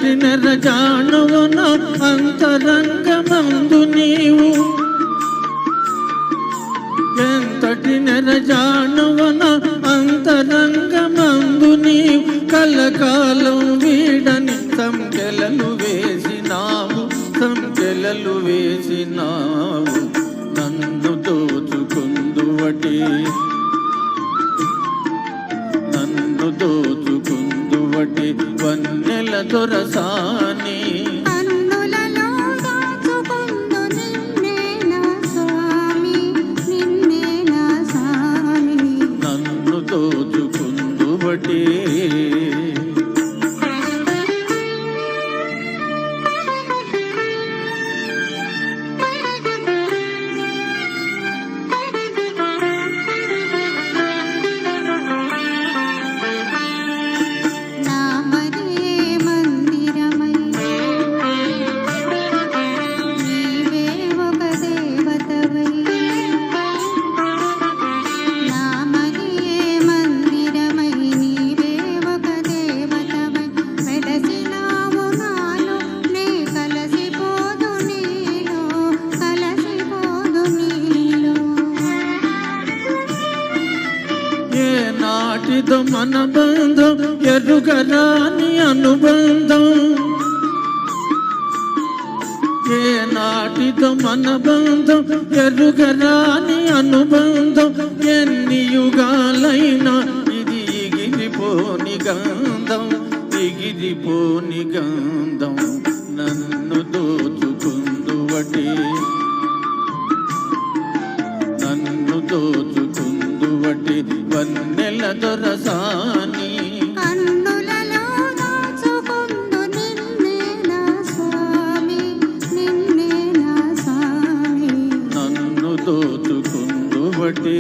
ఎంతటి నెరజానువన అంతరంగమందు నీవు, ఎంతటి నెరజానువన అంతరంగమందు నీవు, కలకాలం వీడని సంకెలలు వేసినావు, సంకెలలు వేసినావు. నన్ను దోచుకుందువటి, నన్ను దోచుకుందువటి వన్నెల దొరసాని. నన్ను దోచుకుందువటి నాటిదో మన బంధం ఎరుగరాని అనుబంధం, ఏ నాటిదో మన బంధం ఎరుగరాని అనుబంధం. ఎన్ని యుగాలైనా ఇది ఎగిరిపోని గంధం, ఎగిరిపోని గంధం. నన్ను దోచుకుందువటి, నన్ను దోచుకుందువటి వన్నెల దొరసాని. నన్ను దోచుకుందువటి